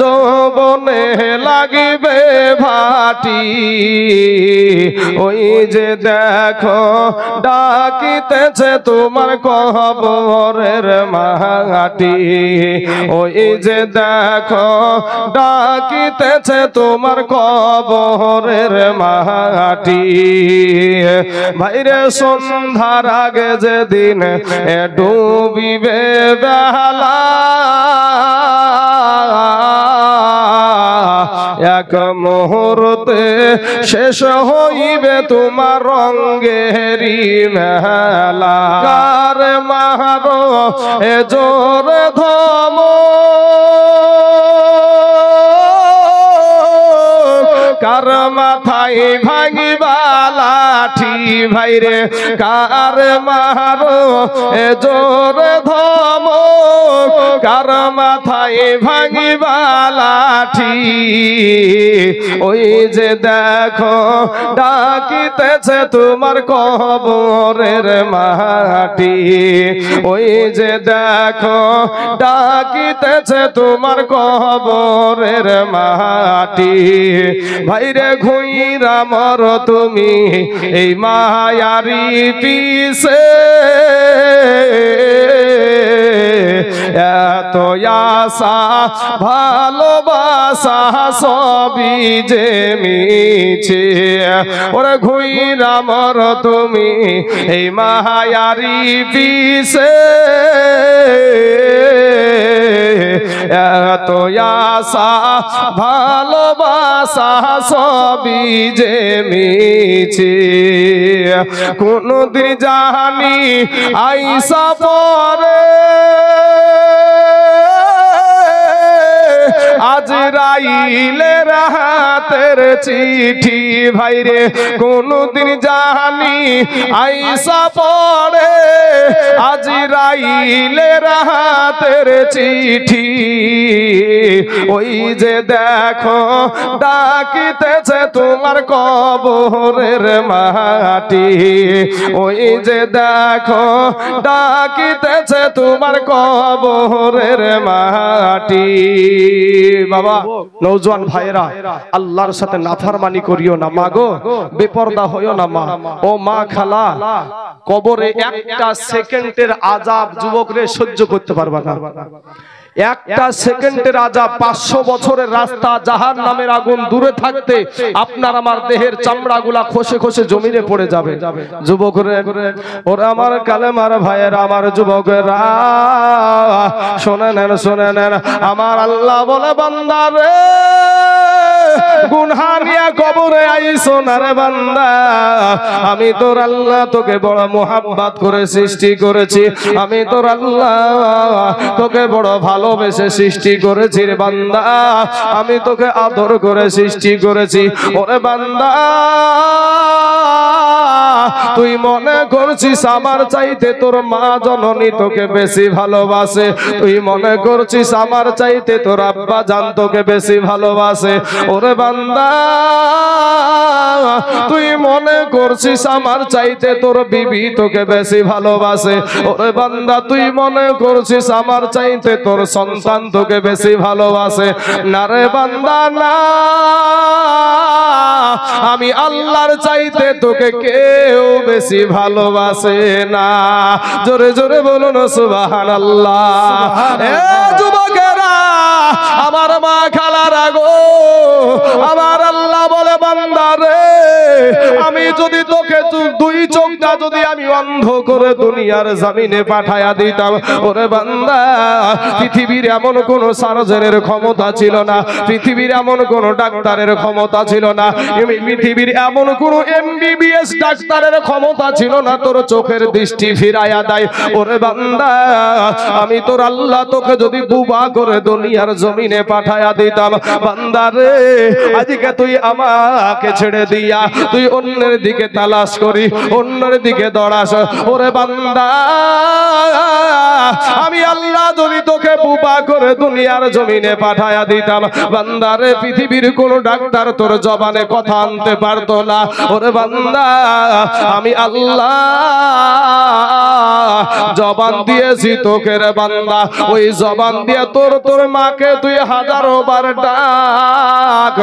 যৌবনে লাগিবে ভাটি ওই যে দেখো ডাকিতেছে তোমার কবরের মাটি ওই যে দেখো ডাকিতেছে তোমার কবরের মাটি ভাইরে সন্ধ্যার আগে যেদিন ডুবিবে বেলা এক মুহূর্তে শেষ হইবে তোমার রঙ্গেরি মেলা কার মারো এ জোর ধম কার মাথায় ভাঙিবা লাঠি ভাইরে কার মারো এ জোর ধম কার মাথায় ভাঙিবা লাঠি ওই যে দেখো ডাকিতেছে তোমার কবরের মাটি ওই যে দেখো ডাকিতেছে তোমার কবরের মাটি ভাইরে ঘুইরা মর তুমি এই মায়ারি পিছে এত আশা ভালোবাসা সবই যে মিছে ওরে ঘুইরা মর তুমি এই মায়ারি পিছে এত আশা ভালোবাসা সবই যে মিছে কোনদিন জানি আইসা পরে আজরাইলের হাতের চিঠি ভাইরে কোনদিন জানি আইসা পড়ে আজরাইলের হাতের চিঠি ওই যে দেখো ডাকিতেছে তোমার কবরের মাটি ওই যে দেখো ডাকিতেছে তোমার কবরের মাটি বাবা নওজোয়ান ভাইরা আল্লাহর সাথে নাফরমানি করিও না মা গো বেপরদা হইও না মা ও মা খালা কবরে একটা সেকেন্ডের আযাব যুবকরে সহ্য করতে পারবা না একটা সেকেন্ডের আযাব 500 বছরের রাস্তা জাহান্নামের আগুন দূরে থাকতে আপনার আমার দেহের চামড়াগুলা খসে খসে জমিনে পড়ে যাবে যুবকরে ওরে আমার কালেমার ভাইয়েরা আমার যুবকেরা শুনে নেন আমার আল্লাহ বলে বান্দা রে গুনাহ নিয়ে কবরে আইছো না রে বান্দা আমি তোর আল্লাহ তোকে বড় মোহাব্বত করে সৃষ্টি করেছি আমি তোর আল্লাহ তোকে বড় ভালোবেসে সৃষ্টি করেছি রে বান্দা আমি তোকে আদর করে সৃষ্টি করেছি ওরে বান্দা তুই মনে করছিস আমার চাইতে তোর মা জননী তোকে বেশি ভালোবাসে তুই মনে করছিস আমার চাইতে তোর আব্বা জান তোকে বেশি ভালোবাসে ওরে বান্দা তুই মনে করছিস আমার চাইতে তোর বিবি তোকে বেশি ভালোবাসে ওরে বান্দা তুই মনে করছিস আমার চাইতে তোর সন্তান তোকে বেশি ভালোবাসে না রে বান্দা না আমি আল্লাহর চাইতে তোকে কেউ বেশি ভালোবাসে না জোরে জোরে বলুন সুবহানাল্লাহ এ যুবকেরা আমার মা খালারা গো আমার আল্লাহ বলে বান্দা রে আমি যদি তোকে দুই চোখটা যদি আমি অন্ধ করে দুনিয়ার জমিনে পাঠায়া দিতাম ওরে বান্দা পৃথিবীর এমন কোন সার্জনের ক্ষমতা ছিল না পৃথিবীর এমন কোন ডাক্তারের ক্ষমতা ছিল না পৃথিবীর এমন কোন এমবিবিএস ডাক্তারের ক্ষমতা ছিল না তোর চোখের দৃষ্টি ফিরাইয়া দেয় ওরে বান্দা আমি তোর আল্লাহ তোকে যদি বুবা করে দুনিয়ার জমিনে পাঠায়া দিতাম বান্দা রে আজকে তুই আমাকে ছেড়ে দিয়া তুই অন্যের দিকে তালাশ করি অন্যের দিকে দৌড়াস ওরে বান্দা আমি আল্লাহ যদি তোকে বুবা করে দুনিয়ার জমিনে পাঠায়া দিতাম। বান্দারে পৃথিবীর কোন ডাক্তার তোর জবানে কথা আনতে পারতো না। ওরে বান্দা, আমি আল্লাহ জবান দিয়েছি তোকে রে বান্দা, ওই জবান দিয়ে তোর মাকে তুই হাজারো বার ডাক,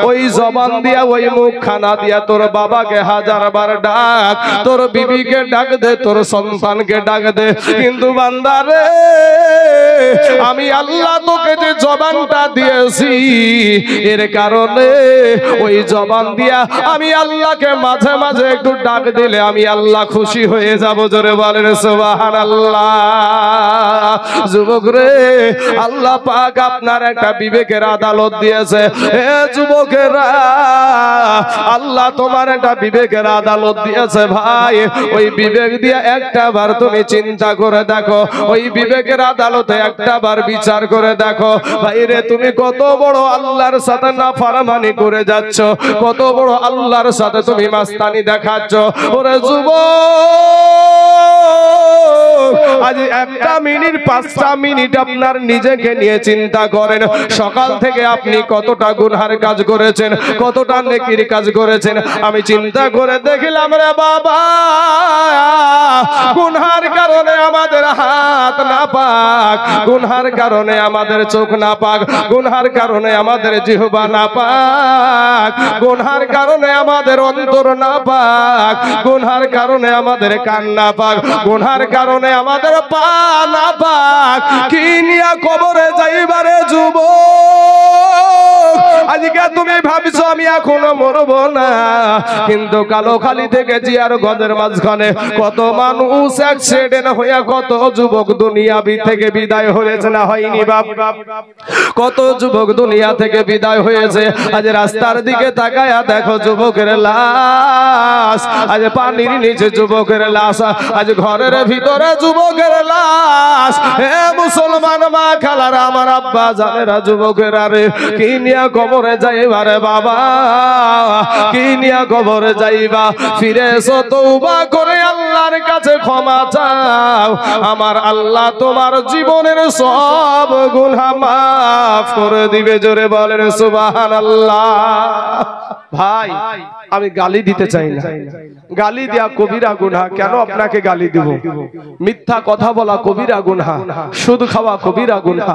ওই জবান দিয়া ওই মুখখানা দিয়া তোর বাবাকে হাজার বার ডাক, তোর বিবিকে ডাক দে, তোর সন্তানকে ডাক দে। কিন্তু বান্দারে, আমি আল্লাহ তোকে যে জবানটা দিয়েছি, এর কারণে ওই জবান দিয়া আমি আল্লাহকে মাঝে মাঝে একটু ডাক দিলে আমি আল্লাহ খুশি হয়ে যাব। জোরে বলেন সুবহানাল্লাহ। যুবক রে, আল্লাহ পাক আপনার একটা বিবেকের আদালত দিয়েছে। হে যুবকেরা, আল্লাহ তোমার একটা বিবেকের আদালত দিয়েছে ভাই। ওই বিবেক দিয়ে একটা বার তুমি চিন্তা করে দেখো, ওই বিবেকের আদালতে একটা বার বিচার করে দেখো ভাই রে, তুমি কত বড় আল্লাহর সাথে নাফরমানি করে যাচ্ছ, কত বড় আল্লাহর সাথে তুমি মাস্তানি দেখাচ্ছ। ওরে যুবক, আজ একটা মিনিট 5টা মিনিট আপনার নিজেকে নিয়ে চিন্তা করেন। সকাল থেকে আপনি কতটা গুনহার কাজ করেছেন, কতটা নেকির কাজ করেছেন। আমি চিন্তা করে দেখলাম রে বাবা, গুনহার কারণে আমাদের হাত না পাক, গুনহার কারণে আমাদের চোখ না পাক, গুনহার কারণে আমাদের জিহ্বা না পাক, গুনহার কারণে আমাদের অন্তর না পাক, গুনহার কারণে আমাদের কান না পাক, গুনহার কারণে আমাদের পা না পাক। কি নিয়া কবরে যাইবারে যুবক, আজকে তুমি ভাবছো আমি এখনো মরবো না, কিন্তু কালোখালী থেকে জিয়ারগঞ্জের মাঝখানে কত মানুষ অ্যাক্সিডেন্ট হইয়া কত যুবক দুনিয়া থেকে বিদায় হয়েছে না হয়নি বাপ? কত যুবক দুনিয়া থেকে বিদায় হয়েছে। আজ রাস্তার দিকে তাকায়া দেখো যুবকের লাশ, আজ পানির নিচে যুবকের লাশ, আজ ঘরের ভিতরে যুবকের লাশ। হে মুসলমান মা খালারা, আমার আব্বা জানেরা, যুবকেরা রে, কি নিয়া কবরে যাইবা রে বাবা, কি নিয়া কবরে যাইবা? ফিরে এসো, তওবা করে আল্লাহর কাছে ক্ষমা চাও। আমার আল্লাহ তোমার জীবনের সব গুনাহ মাফ করে দিবে। জোরে বলেন সুবহানাল্লাহ। ভাই, আমি গালি দিতে চাই না, গালি দেয়া কবিরা গুনাহ। কেন আপনাকে গালি দিব? মিথ্যা কথা বলা কবিরা গুনাহ, সুদ খাওয়া কবিরা গুনাহ।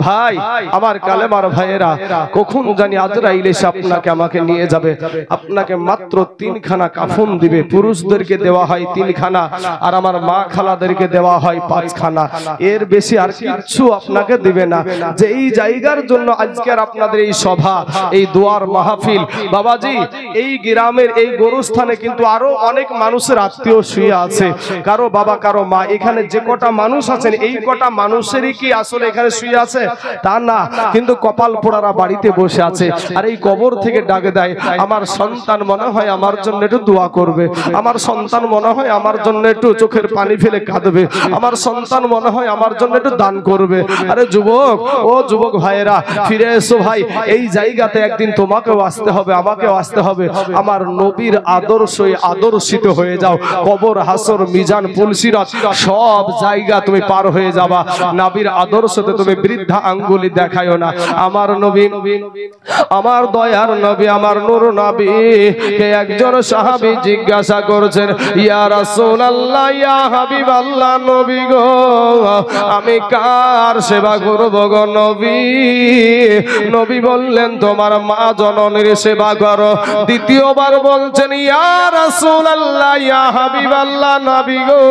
ভাই আমার কালেমার ভাইয়েরা, কখন জানি আজরাইল এসে আপনাকে আমাকে নিয়ে যাবে। আপনাকে মাত্র 3খানা কাফন দিবে। পুরুষদেরকে দেওয়া হয় 3খানা, আর আমার মা খালাদেরকে দেওয়া হয় 5খানা। এর বেশি আর কিছু আপনাকে দিবে না। যে এই জায়গার জন্য আজকের আপনাদের এই সভা, এই দোয়ার মাহফিল, বাবাজি, এই গ্রামের এই গোরস্থানে কিন্তু আরো অনেক মানুষের আত্মীয় শুয়ে আছে, কারো বাবা কারো মা। এখানে যে কটা মানুষ আছেন, এই কটা মানুষেরই কি আসলে এখানে শুয়ে আছে? তা না, কিন্তু কপাল পোড়ারা বাড়িতে বসে আছে। আর এই কবর থেকে ডাক দেয়, আমার সন্তান মনে হয় আমার জন্য একটু দোয়া করবে, আমার সন্তান মনে হয় আমার জন্য একটু চোখের পানি ফেলে কাঁদবে, আমার সন্তান মনে হয় আমার জন্য একটু দান করবে। আরে যুবক, ও যুবক ভাইয়েরা, ফিরে এসো ভাই। এই জায়গাতে একদিন তোমাকেও আসতে হবে, আমাকেও আসতে হবে। আমার নবীর আদর্শে আদর্শিত হয়ে যাও। কবর, হাসর, মিজান, পুলসিরাত সব জায়গা তুমি পার হয়ে যাবা। নবীর আদর্শতে তুমি বৃদ্ধা আঙ্গুলি দেখায়ও না। আমার নবী, আমার দয়ার নবী, আমার নূর নবী কে একজন সাহাবী জিজ্ঞাসা করছেন, ইয়া রাসূলুল্লাহ, ইয়া হাবিবাল্লাহ, নবী গো, আমি কার সেবা করব গো নবী? নবী বললেন, তোমার মা জননীর সেবা করো। দ্বিতীয়বার বলছেন, ইয়া রাসূলুল্লাহ, ইয়া হাবিবাল্লাহ, নবী গো,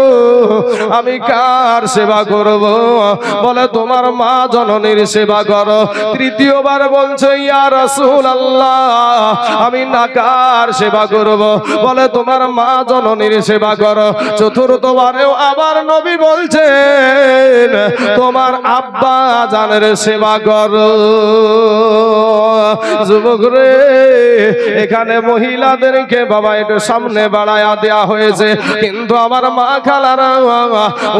আমি কার সেবা করব? বলে, তোমার মা জননীর সেবা করো। তৃতীয়বার বলছে, ইয়া রাসূলুল্লাহ, আমি না কার সেবা করব? বলে, তোমার মা জননীর সেবা করো। চতুর্থবারেও আবার নবী বলছেন, তোমার আব্বা জানের সেবা করো। যুবক রে, এখানে মহিলাদেরকে বাবা একটু সামনে বাড়ায়া দেয়া হয়েছে, কিন্তু আমার মা খালারা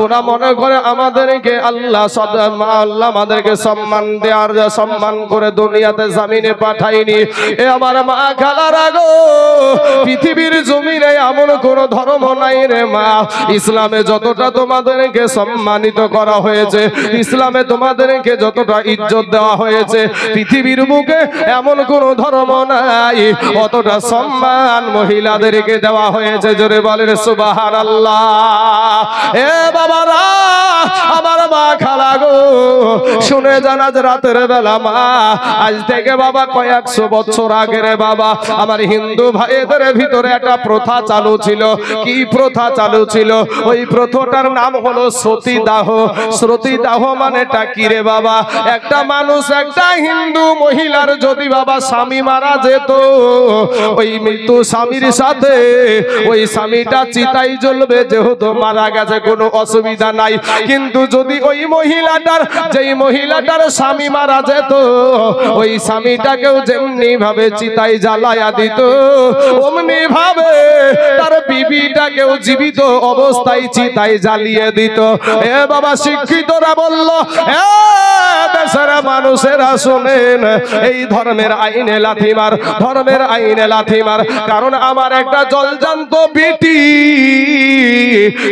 ওরা মনে করে আমাদেরকে আল্লাহ আমাদেরকে সম্মান দেওয়ার, সম্মান করে দুনিয়াতে জমিনে পাঠায়নি। এ আমার মা খালারা গো, পৃথিবীর জমিনে এমন কোন ধর্ম নাই রে মা, ইসলামে যতটা তোমাদেরকে সম্মানিত করা হয়েছে, ইসলামে তোমাদেরকে যতটা ইজ্জত দেওয়া হয়েছে, পৃথিবীর বুকে এমন কোন ধর্ম নাই অতটা সম্মান মহিলাদেরকে দেওয়া হয়েছে। জোরে বলেন সুবহানাল্লাহ। এ বাবারা, আমার মা খালা গো, শুনে জানা যে রাতের বেলা মা, আজ থেকে বাবা কয়েকশো বছর আগে রে বাবা আমার হিন্দু ভাইদের ভিতরে একটা প্রথা চালু ছিল। কি প্রথা চালু ছিল? ওই প্রথাটার নাম হলো সতীদাহ। সতীদাহ মানেটা কি রে বাবা? একটা মানুষ, একটা হিন্দু মহিলার যদি বাবা স্বামী মারা যেত, ওই মৃত্যু স্বামীর সাথে ওই স্বামীটা চিতাই জ্বলবে, যেহেতু মারা গেছে কোনো অসুবিধা নাই। কিন্তু যদি ওই মহিলাটার, যেই মহিলাটার স্বামী মারা যেত, ওই স্বামীটাকেও যেমনি ভাবে চিতাই জ্বালায়া দিত, অমনি ভাবে তার বিবিটাকেও জীবিত অবস্থায় চিতাই জ্বালিয়ে দিত। এ বাবা শিক্ষিতরা বলল, দেশের মানুষেরা শোনেন, এই ধর্মের আইনে লাথি মার, ধর্মের আইনে লাথি মার। কারণ আমার একটা জলজান্ত বিটি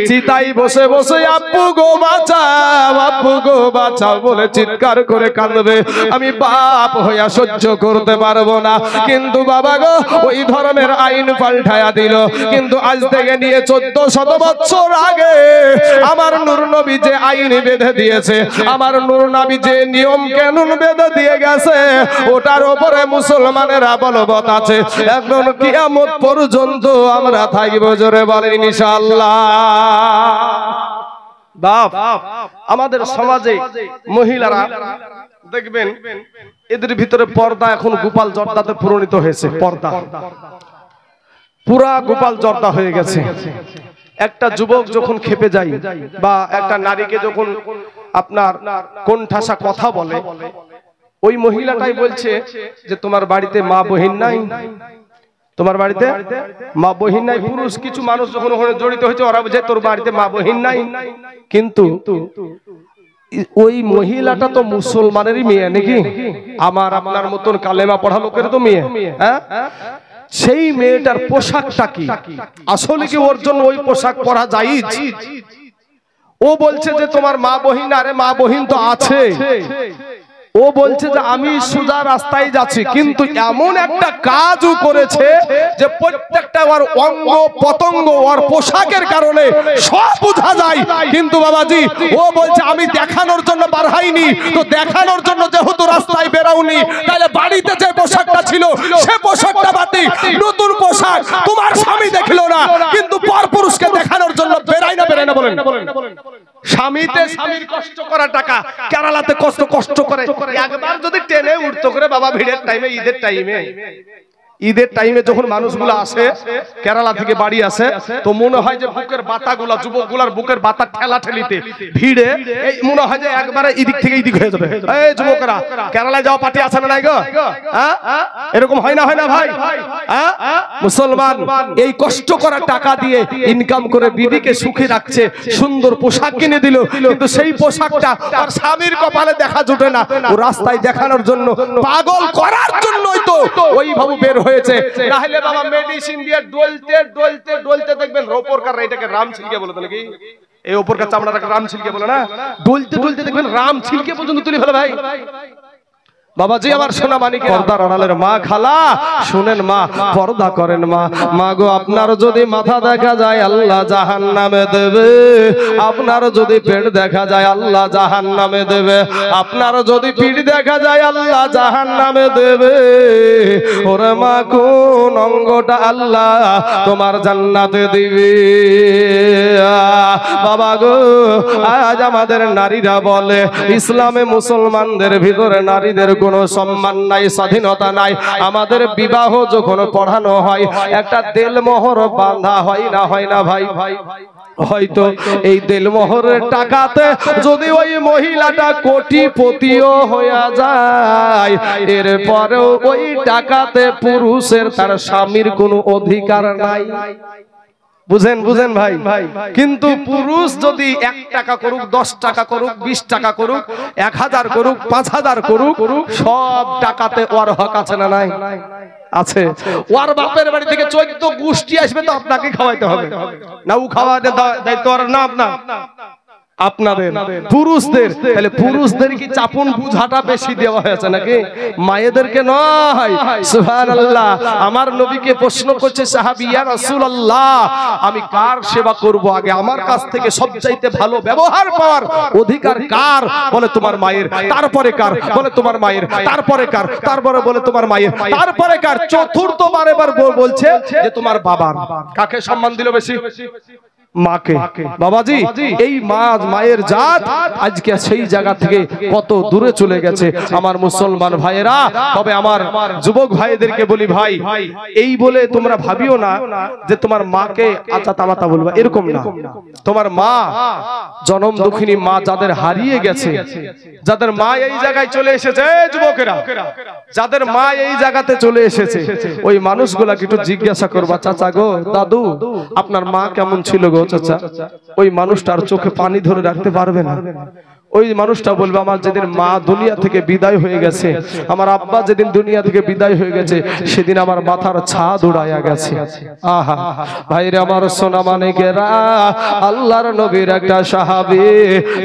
চিতাই বসে বসে আব্বু গো বাঁচাও, আব্বু গো বাঁচাও বলে চিৎকার করে কাঁদবে। আমি বাপ হইয়া সহ্য করতে পারবো না। কিন্তু বাবা গো, ওই ধর্মের আইন পাল্টায়া দিল। কিন্তু আজ থেকে নিয়ে 1400 বছর আগে আমার নূর নবী যে আইন বেঁধে দিয়েছে, আমার নূর নবী যে নিয়ম কানুন বেঁধে দিয়ে গেছে, ওটার উপরে মুসলমানেরা বলবৎ আছে। এখন কিয়ামত পর্যন্ত আমরা থাকবো। জোরে বলেন ইনশাআল্লাহ। বাপ, আমাদের সমাজে মহিলারা দেখবেন এদের ভিতরে পর্দা এখন গোপাল জর্দাতে পরিণত হয়েছে। পর্দা পুরা গোপাল জর্দা হয়ে গেছে। একটা যুবক যখন খেপে যায় বা একটা নারীকে যখন আপনার কোণঠাসা কথা বলে, ওই মহিলাটাই বলছে যে তোমার বাড়িতে মা বহিন নাই, তোমার বাড়িতে মা বহিন নাই। পুরুষ কিছু মানুষ যখন ওখানে জড়িত হয়েছে, ওরা বলছে তোর বাড়িতে মা বহিন নাই। কিন্তু ওই মহিলাটা তো মুসলমানেরই মেয়ে নাকি? আমার আপনার মতন কালেমা পড়া লোকের তো মেয়ে। হ্যাঁ, সেই মেয়েটার পোশাকটা কি? আসলে কি ওর জন্য ওই পোশাক পরা জায়েজ? ও বলছে যে তোমার মা বহিন, আরে মা বহিন তো আছে। ও বলছে যে আমি সোজা রাস্তায় যাচ্ছি, কিন্তু এমন একটা কাজও করেছে যে প্রত্যেকটা ওর অঙ্গ পতঙ্গ ওর পোশাকের কারণে সব বোঝা যায়। কিন্তু বাবাজি, ও বলছে আমি দেখানোর জন্য বার হইনি, তো দেখানোর জন্য যেহেতু রাস্তায় বেরাওনি, তাহলে বাড়িতে যে পোশাকটা ছিল সে পোশাকটা বাতি, নতুন পোশাক তোমার স্বামী দেখলো না, কিন্তু পরপুরুষকে দেখানোর জন্য বেরাই না, বেরাই না বলেন। স্বামীতে স্বামীর কষ্ট করা টাকা, কেরালাতে কষ্ট করে একবার যদি টেনে উঠতো করে বাবা ভিড়ের টাইমে, ঈদের টাইমে যখন মানুষগুলো আসে কেরালা থেকে বাড়ি আসে, তো মনে হয় যে বুকের বাতাগুলা, যুবকগুলার বুকের বাতা ঠেলা ঠেলিতে ভিড়ে এই মনে হয় যে একবারে এদিক থেকে এদিক হয়ে যাবে। এই যুবকরা, কেরালায় যাওয়া পার্টি আছে না নাই গো? এরকম হয় না, হয় না ভাই? মুসলমান এই কষ্ট করা টাকা দিয়ে ইনকাম করে বিবিকে সুখে রাখছে, সুন্দর পোশাক কিনে দিল, কিন্তু সেই পোশাকটা তার স্বামীর কপালে দেখা জুটে না। ও রাস্তায় দেখানোর জন্য, পাগল করার জন্যই তো ওইভাবে বের হয়েছে। না হলে বাবা মেডিসিন দিয়ে ডলতে ডলতে ডলতে দেখবেন রোপরকার, এটাকে রাম ছিলকে বলে নাকি, এই ওপরকার চামড়াটাকে রাম ছিলকে বলে না, ডলতে ডলতে দেখবেন রাম ছিলকে পর্যন্ত তুলে ফেলে ভাই। বাবাজি আমার সোনা মানিক, পর্দার আড়ালের মা খালা শুনেন, মা পর্দা করেন। মা, মা গো, আপনার যদি মাথা দেখা যায় আল্লাহ জাহান্নামে দেবে, আপনার যদি পেট দেখা যায় আল্লাহ জাহান্নামে দেবে, আপনার যদি পিঠ দেখা যায় আল্লাহ জাহান্নামে দেবে। ওরে মা, কোন অঙ্গটা আল্লাহ তোমার জান্নাতে দিবে? বাবা গো, আজ আমাদের নারীরা বলে ইসলামে মুসলমানদের ভিতরে নারীদের কোনো সম্মান নাই, স্বাধীনতা নাই। আমাদের বিবাহ যখন পড়ানো হয় একটা দেলমোহর বাঁধা হয় না, হয় না ভাই? হয়তো এই দেলমোহরের টাকাতে যদি ওই মহিলাটা কোটিপতিও হয়ে যায়, এরপরেও ওই টাকাতে পুরুষের তার স্বামীর কোনো অধিকার নাই। বুঝেন বুঝেন ভাই। কিন্তু পুরুষ যদি 1 টাকা করুক, 10 টাকা করুক, 20 টাকা করুক, 1000 করুক, 5000 করুক, সব টাকাতে ওর হক আছে না নাই? আছে। ওর বাপের বাড়ি থেকে 14 গোষ্ঠী আসবে তো আপনাকে খাওয়াইতে হবে না? ও খাওয়াতে দায়িত্ব আর না আপনাদের পুরুষদের। তাহলে পুরুষদের কি চাপুন বুঝাটা বেশি দেওয়া হয়েছে নাকি? মায়েদেরকে নয়। সুবহানাল্লাহ। আমার নবীকে প্রশ্ন করছে সাহাবী, ইয়া রাসূলুল্লাহ, আমি কার সেবা করব? আগে আমার কাছ থেকে সবচাইতে ভালো ব্যবহার পাওয়ার অধিকার কার? বলে তোমার মায়ের। তারপরে কার? বলে তোমার মায়ের। তারপরে কার? তারপরে বলে তোমার মায়ের। তারপরে কার? চতুর্থবার এবার বলছে যে তোমার বাবার। কাকে সম্মান দিল বেশি? মাকে। বাবাজি, এই মায়ের জাত আজকে সেই জায়গা থেকে কত দূরে চলে গেছে আমার মুসলমান ভাইয়েরা। তবে আমার যুবক ভাইদেরকে বলি, ভাই এই বলে তোমরা ভাবিও না যে তোমার মাকে আচা তামাতা বলবা, এরকম না। তোমার মা জনম দুঃখিনী মা যাদের হারিয়ে গেছে, যাদের মা এই জায়গায় চলে এসেছে, যুবকেরা যাদের মা এই জায়গাতে চলে এসেছে, ওই মানুষগুলাকে একটু জিজ্ঞাসা করবা, চাচা গো, দাদু, আপনার মা কেমন ছিল গো চাচা? ওই মানুষটার চোখে পানি ধরে রাখতে পারবে না। ওই মানুষটা বলবে, আমার যেদিন মা দুনিয়া থেকে বিদায় হয়ে গেছে, আমার আব্বা যেদিন দুনিয়া থেকে বিদায় হয়ে গেছে, সেদিন আমার মাথার ছাদ উড়াইয়া গেছে। আহা ভাইরে আমার সোনা মানিকেরা, আল্লাহর নবীর একটা সাহাবী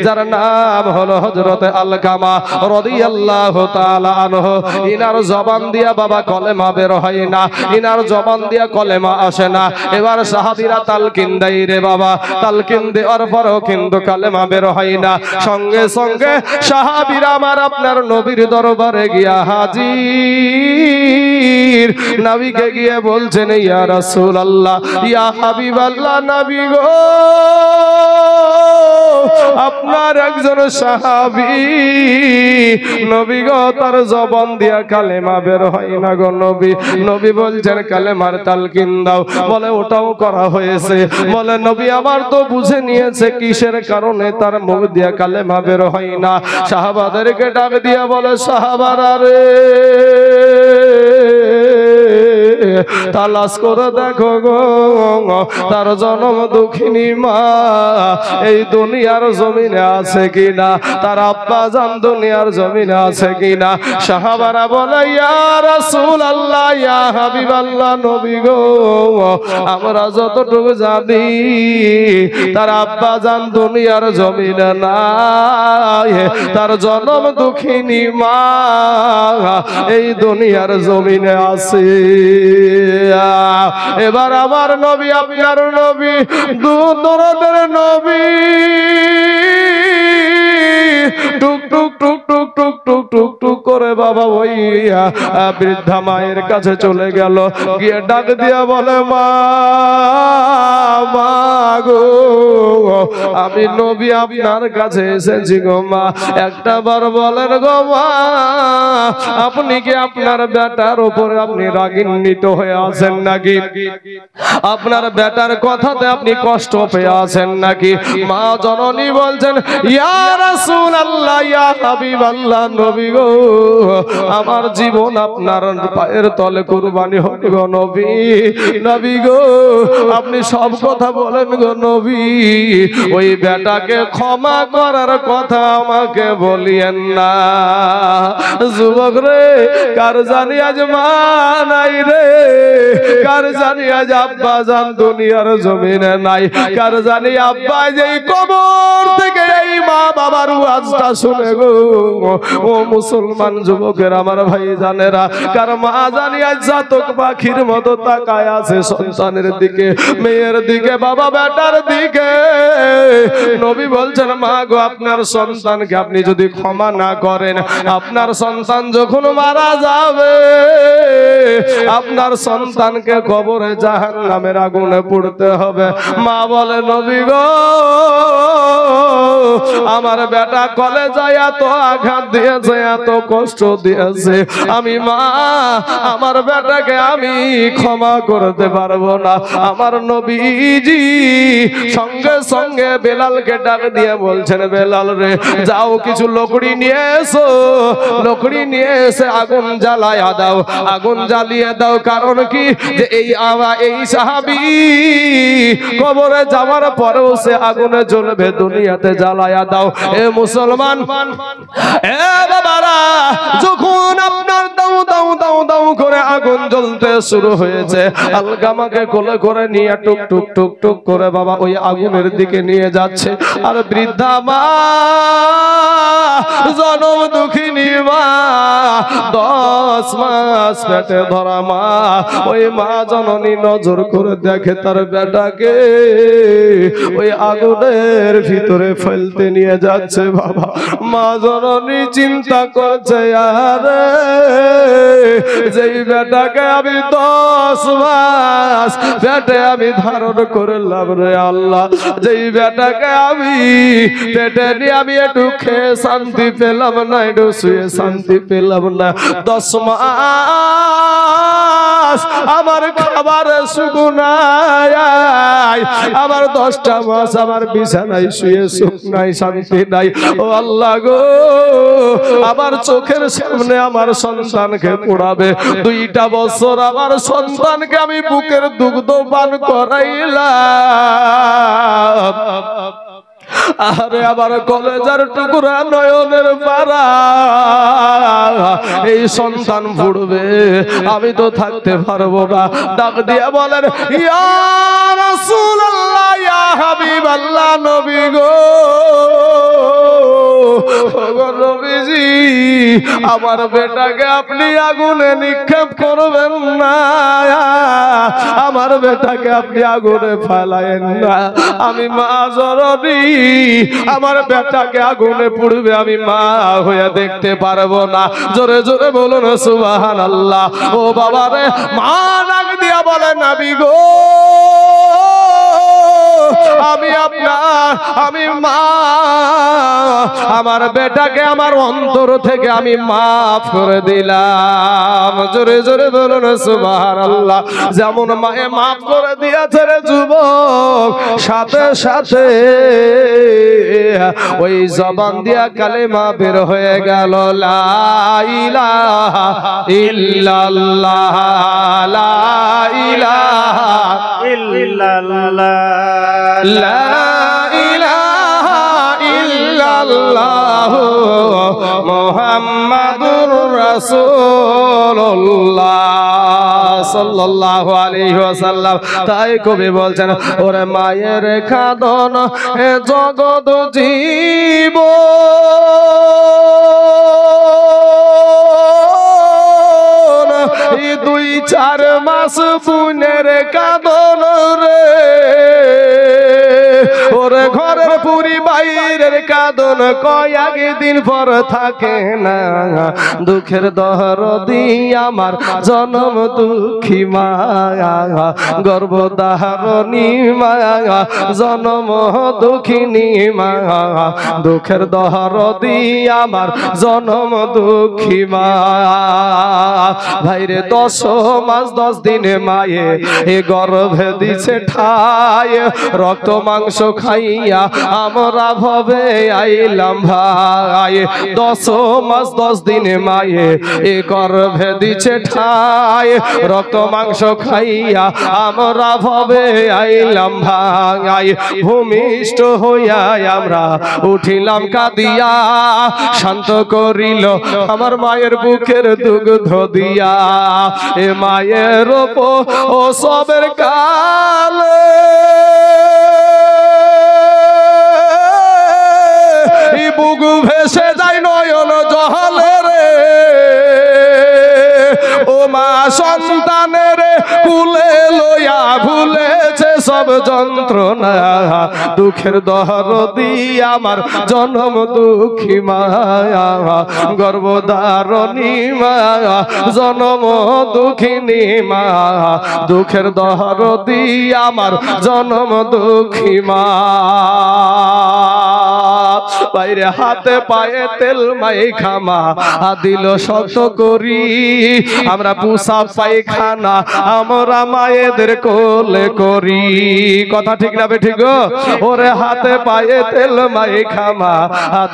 যার নাম হলো হযরত আলকামা রাদিয়াল্লাহু তাআলা আনহু, ইনার জবান দিয়া বাবা কলেমা বের হয় না, ইনার জবান দিয়া কলেমা আসে না। এবার সাহাবীরা তালকিন দেয় রে বাবা, তালকিন দেওয়ার পরেও কিন্তু কলেমা বের হয় না। সঙ্গে সঙ্গে সাহাবীরা আমার আপনার নবীর দরবারে গিয়া হাজির। নবীকে গিয়ে বলছেন, ইয়া রাসূলুল্লাহ, ইয়া হাবিবাল্লাহ, নবী গো, আপনার একজন সাহাবী, নবী গো, তার জবান দিয়া কালেমা বের হয় না গো নবী। নবী বলছেন, কালেমার তালকিন দাও। বলে ওটাও করা হয়েছে। বলে নবী আমার তো বুঝে নিয়েছে কিসের কারণে তার মুখ দিয়া কালেমা বের হয় না। সাহাবাদেরকে ডাক দিয়া বলে, সাহাবারা রে, তালাশ করে দেখো গো, তার জনম দুঃখিনী মা এই দুনিয়ার জমিনে আছে কিনা, তার আব্বা জান দুনিয়ার জমিনে আছে কিনা। সাহাবারা বলে, ইয়া রাসূলুল্লাহ, ইয়া হাবিবাল্লাহ, নবী গো, আমরা যতটুকু জানি তার আব্বা জান দুনিয়ার জমিনে নাই, তার জনম দুঃখিনী মা এই দুনিয়ার জমিনে আছে। এবার আমার নবী, আপনার নবী, দূরের নবী, টুক টুক টুক টুক টুক টুক টুক টুক করে বাবা ওই বৃদ্ধা মায়ের কাছে চলে গেল। গিয়ে ডাক দিয়া বলে, মা, মা গো, আমি নবী আপনার কাছে এসেছি গো মা, একটা বার বলেন গো মা, আপনি কি আপনার বেটার উপরে আপনি রাগান্বিত হয়ে আছেন নাকি? আপনার বেটার কথাতে আপনি কষ্ট পেয়ে আছেন নাকি? মা জননী বলছেন, ইয়া রাসূলুল্লাহ, ইয়া হাবিবাল্লাহ, নবী গো, আমার জীবন আপনার পায়ের তলে কুরবানি হোক গো নবী। নবী গো, আপনি সব কথা বলেন গো নবী, ওই বেটাকে ক্ষমা করার কথা আমাকে বলিয়েন না। যুবক রে, কার জানি আজ মা নাই রে, কার জানি আজ আব্বা জান দুনিয়ার জমিনে নাই, কার জানি আব্বা যেই কবর থেকে এই মা বাবার ওয়াজটা শুনে গো, ও মুসলমান যুবকের আমার ভাই জানেরা, কার মা জানি আজ জাতক পাখির মতো তাকায় আছে সন্তানের দিকে, মেয়ের দিকে, বাবা বেটার দিকে। নবী বলছেন, মা গো, আপনার সন্তানকে আপনি যদি ক্ষমা না করেন, আপনার সন্তান যখন মারা যাবে আপনার সন্তানকে কবরে জাহান্নামের আগুনে পুড়তে হবে। মা বলে নবী গো আমার বেটা কলেজায় এত আঘাত দিয়েছে, এত কষ্ট দিয়েছে, আমি মা আমার বেটাকে আমি ক্ষমা করতে পারবো না। আমার নবীজি সঙ্গে সঙ্গে বেলালকে ডাক দিয়ে বলছেন, বেলাল রে যাও কিছু লকড়ি নিয়ে এসো, লকড়ি নিয়ে এসে আগুন জ্বালায়া দাও, আগুন জ্বালিয়ে দাও। কারণ কি যে এই সাহাবী কবরে যাওয়ার পরেও সে আগুনে জ্বলবে, দুনিয়াতে জ্বালায়া দাও। এ মুসলমান, এ বাবারা, যখন আপনার দাও দাও দাও দাও করে আগুন জ্বলতে শুরু হয়েছে, আলগামাকে কোলে করে নিয়ে টুক টুক টুক টুক করে বাবা ওই আগুনের দিকে নিয়ে যাচ্ছে। আর বৃদ্ধা মা, জনম দুঃখিনী মা, 10 মাস পেটে ধরা মা, ওই মা জননী নজর করে দেখে তার বেটাকে ওই আগুনের ভিতরে ফেলতে নিয়ে যাচ্ছে। বাবা মা জননী চিন্তা করছে, আরে যেই বেটাকে আমি 10 মাস পেটে আমি ধারণ করলাম রে আল্লাহ, যেই বেটাকে আমি পেটে নিয়ে আমি একটু খেয়ে শান্তি পেলাম না, একটু শুয়ে শান্তি পেলাম না, 10 মাস আমার খাবার শুকনায়, আমার 10টা মাস আমার বিছানায় শুয়ে সুখ নাই, শান্তি নাই। ও আল্লাহ গো, আমার চোখের সামনে আমার সন্তানকে পোড়াবে, 2টা বছর আমার সন্তানকে আমি বুকের দুগ্ধ পান করাইলাম, আরে আমার কলেজার টুকরা নয়নের পারা, এই সন্তান পড়বে, আমি তো থাকতে পারবো না। ডাক দিয়ে বলেন, ইয়া রাসূলুল্লাহ, ইয়া হাবিবাল্লাহ, নবী গো, নবীজি আমার বেটাকে আপনি আগুনে নিক্ষেপ করবেন না, আমার বেটাকে আপনি আগুনে ফেলায়েন না, আমি মা জননী, আমার বেটাকে আগুনে পুড়বে, আমি মা হয়ে দেখতে পারবো না। জোরে জোরে বলুন সুবহানাল্লাহ। ও বাবা রে, মা ডাক দিয়া বলে, নবী গো আমি মা, আমার বেটাকে আমার অন্তর থেকে আমি মাফ করে দিলাম। জোরে জোরে বলুন সুবহানাল্লাহ। যেমন মায়ে মাফ করে দিয়েছে রে যুবক, সাথে সাথে ওই জবান দিয়া কালেমা বের হয়ে গেল, লা ইলাহা ইল্লাল্লাহ, লা ইলাহা ইল্লাল্লাহ, লা ইলাহা ইল্লাল্লাহ, মুহাম্মাদুর রাসূলুল্লাহ সাল্লাল্লাহু আলাইহি ওয়াসাল্লাম। তাই কবি বলছেন, ওরে মায়ের খাদন এ জগৎ জীব, এই 2-4 মাস বুনের কাঁদন রে, ওরে ঘরের পুরি বাইরের কাঁদন কয়েকদিন পর থাকে না, দুঃখের দরদি আমার জনম দুঃখী মা, গর্ভধারণী মা, জনম দুঃখিনী মা, দুঃখের দরদি আমার জনম দুঃখী মা। ভাইরে 10 মাস 10 দিনে মায়ে এ গর্ভে দিছে ঠাই, রক্ত মাংস খাইয়া আমরা ভবে আইলাম ভাই, 10 মাস 10 দিনে মায়ে এ গর্ভে দিছে ঠাই, রক্ত মাংস খাইয়া আমরা ভবে আইলাম ভাই, ভূমিষ্ঠ হইয়া আমরা উঠিলাম কাঁদিয়া, শান্ত করিল আমার মায়ের বুকের দুগ্ধ দিয়া, এ মায়ের ও সবের কালে বুক ভেসে যায় নয়ন জলে রে, ও মা সন্তানের কুলে লইয়া ভুলেছে সব যন্ত্রণা দুঃখের দরদি আমার জনম দুঃখী মায়া গর্ভধারণী মায়া জনম দুঃখিনী মা দুঃখের দরদি আমার জনম দুঃখী মা বাইরে হাতে পায়ে তেল মাইখা মা দিল শক্ত করি আমরা পুষা পায়খানা আমরা মায়েদের কোলে করি কথা ঠিক না বে ঠিক ওরে হাতে পায়ে তেল মাইখা মা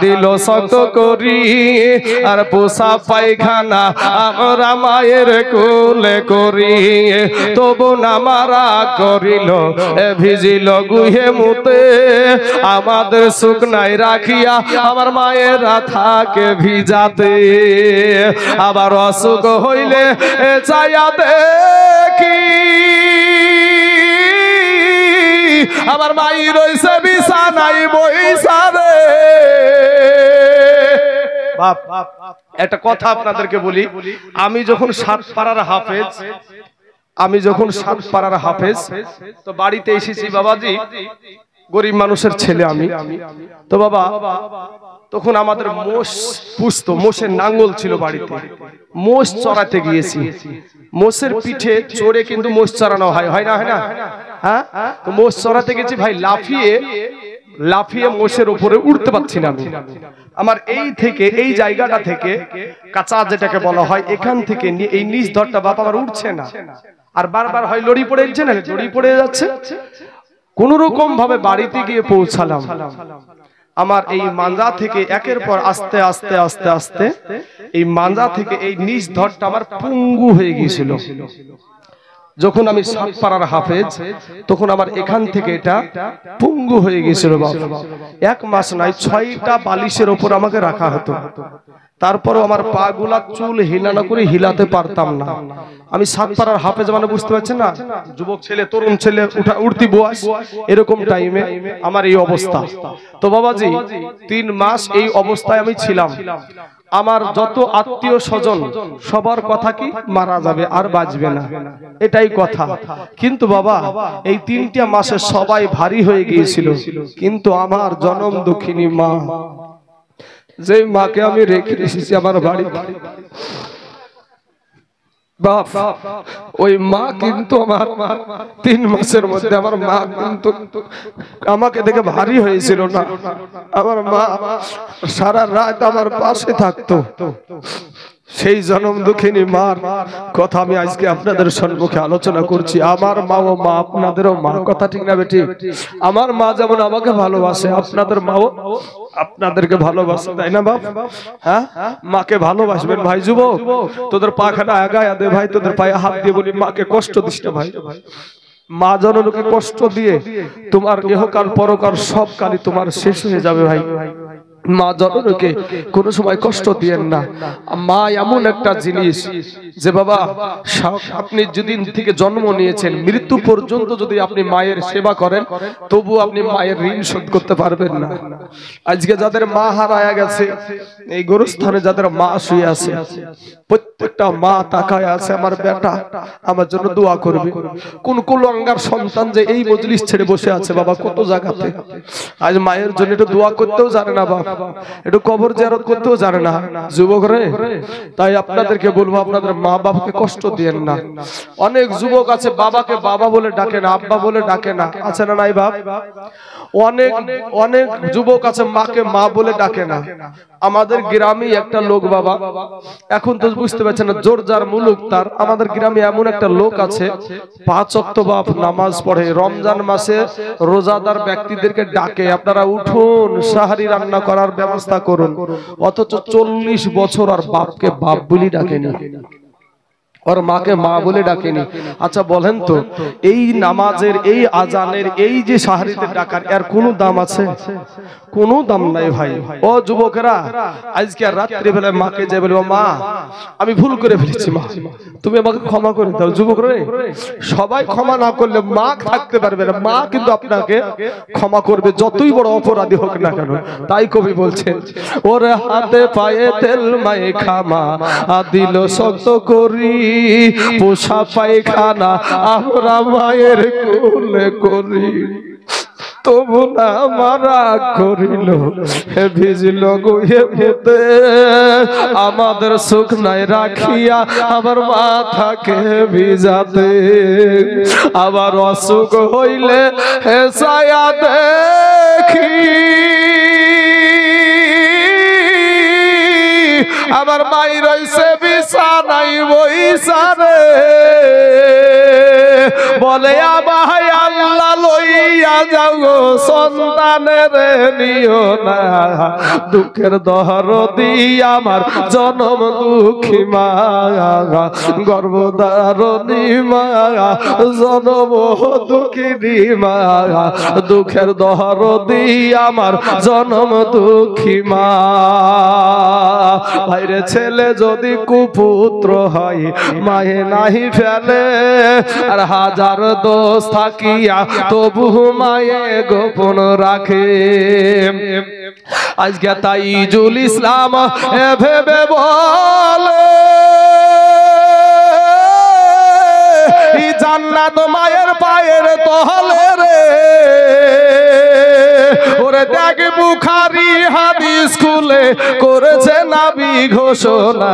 দিল শক্ত করি আর পুষা পায়খানা আমরা মায়ের কোলে করি তবু না মারা করিল ভিজিল গুহে মুতে আমাদের সুখ নাই রাখিয়া আমার মায়েরা থাকে ভিজাতে আবার অসুখ হইলে চাইয়া দেখি আমার মাই রইছে বিছানাই বইসা রে বাপ একটা কথা আপনাদেরকে বলি আমি যখন 7 পাড়ার হাফেজ তো বাড়িতে এসেছি বাবাজি গরিব মানুষের ছেলে আমি তো বাবা তখন আমাদের মোষ পুষতো মোষের নাঙ্গল ছিল বাড়িতে মোষ চড়াতে গিয়েছি মোষের পিঠে চড়ে কিন্তু মোষ চড়ানো হয় না হ্যাঁ তো মোষ চড়াতে গেছি ভাই লাফিয়ে মোষের উপরে উঠতে পারছি না আমি আমার এই জায়গাটা থেকে কাঁচা যেটাকে বলা হয় এখান থেকে এই নিচ ধরটা বাবা আমার উঠছে না আর বারবার হয় লড়ি পড়ে যাচ্ছে না লড়ি পড়ে যাচ্ছে কোন রকম ভাবে বাড়িতে গিয়ে পৌঁছালাম আমার এই মাঞ্জা থেকে একের পর আস্তে আস্তে আস্তে আস্তে এই মাঞ্জা থেকে এই নিচ ধরটা আমার পঙ্গু হয়ে গিয়েছিল যখন আমি 7 পাড়ার হাফেজ তখন আমার এখান থেকে এটা পঙ্গু হয়ে গিয়েছিল বাবা 1 মাস নাই 6টা বালিশের উপর আমাকে রাখা হতো তারপরও আমার পা গুলা চুল হিলানো করে হিলাতে পারতাম না আমি 7 পাড়ার হাফেজ মানে বুঝতে পারছেন না যুবক ছেলে তরুণ ছেলে উঠতি বয়স এরকম টাইমে আমার এই অবস্থা তো বাবাজি 3 মাস এই অবস্থায় আমি ছিলাম আমার যত আত্মীয় স্বজন সবার কথা কি মারা যাবে আর বাঁচবে না এটাই কথা কিন্তু বাবা এই 3টা মাসে সবাই ভারী হয়ে গিয়েছিল কিন্তু আমার জনম দুঃখিনী মা যে মাকে আমি রেখে এসেছি আমার বাড়ি বাপ ওই মা কিন্তু আমার 3 মাসের মধ্যে আমার মা কিন্তু আমাকে দেখে ভারী হয়েছিল না আমার মা সারা রাত আমার পাশে থাকতো সেই জনম দুঃখিনী মার কথা আমি আজকে আপনাদের সম্মুখে আলোচনা করছি আমার মাও মা আপনাদেরও মা কথা ঠিক না বেটি আমার মা যেমন আমাকে ভালোবাসে আপনাদের মাও আপনাদেরকে ভালোবাসে তাই না বাপ হ্যাঁ মাকে ভালোবাসবেন ভাই যুবক তোদের পাখানা আগায় দে ভাই তোদের পায়ে হাত দিয়ে বলি মাকে কষ্ট দিস না ভাই মা জননীকে কষ্ট দিয়ে তোমার ইহকাল পরকাল সব কালই তোমার শেষ হয়ে যাবে ভাই মা জননীকে কোনো সময় কষ্ট দিয়েন না মা এমন একটা জিনিস যে বাবা আপনি যেদিন থেকে জন্ম নিয়েছেন মৃত্যু পর্যন্ত যদি আপনি মায়ের সেবা করেন তবু আপনি মায়ের ঋণ শোধ করতে পারবেন না আজকে যাদের মা হারায়া গেছে এই গোরস্থানে যাদের মা শুয়ে আছে প্রত্যেকটা মা তাকায় আছে আমার বেটা আমার জন্য দোয়া করবে কোন কুলাঙ্গার সন্তান যে এই মজলিস ছেড়ে বসে আছে বাবা কত জায়গাতে আজ মায়ের জন্য একটু দোয়া করতেও জানে না বাবা একটু কবর জিয়ারত করতেও জানে না যুবক রে তাই আপনাদেরকে বলবো আপনাদের মা বাবাকে কষ্ট দিয়েন না অনেক যুবক আছে বাবাকে বাবা বলে ডাকে না আব্বা বলে ডাকে না আছে না নাই বাপ অনেক অনেক যুবক আছে মাকে মা বলে ডাকে না আমাদের গ্রামে একটা লোক বাবা এখন তো বুঝতে পারছেন না জোর যার মুলুক তার আমাদের গ্রামে এমন একটা লোক আছে 5 ওয়াক্ত বাপ নামাজ পড়ে রমজান মাসে রোজাদার ব্যক্তিদেরকে ডাকে আপনারা উঠুন সাহারি রান্না করার ব্যবস্থা করুন অথচ 40 বছর আর বাপকে বাপ বলি ডাকেনি और माँ के माँ बोले डाकेनी अच्छा बोलें तो এই নামাজের এই আজানের এই যে সাহারিতে ডাকার এর কোনো দাম আছে কোনো দাম নাই ভাই ও যুবকেরা আজকে রাত্রি বেলা মাকে যে বলবো মা আমি ভুল করে ফেলেছি মা তুমি আমাকে ক্ষমা করে দাও যুবকরা সবাই ক্ষমা না করলে মা থাকতে পারবে না মা কিন্তু আপনাকে ক্ষমা করবে যতই বড় অপরাধী হোক না কেন তাই কবি বলছেন ওরে হাতে পায়ে তেল মায়ে খামা দিল শক্ত করি পোষা পায়খানা আমরা মায়ের কোলে করি, তবু না মারা করিল হে ভিজল গুহে ভূতে, আমাদের সুখ নাই রাখিয়া আবার মাথাকে ভিজাতে, আবার অসুখ হইলে হে ছায়া দেখি, আমার মাই রইছে বিছানাই বইসারে, বলে আমায় আল্লাহ লইয়া যাও গো সন্তানের নিও না, দুঃখের দরদি আমার জনম দুঃখী মা, গর্ভধারণী মা জনম দুঃখিনী মা, দুঃখের দরদি আমার জনম দুঃখী মা। ভাইরে ছেলে যদি কুপুত্র হয় মায়ে নাহি ফেলে, আর হাজার দোষ থাকিয়া তবু মায়ে গোপন রাখে। আজকে তাইজুল ইসলাম ভেবে বলে জান্নাত মায়ের পায়ের তলে রে, ওরে দেখ বুখারী হাদিস খুলে করেছে নবী ঘোষণা,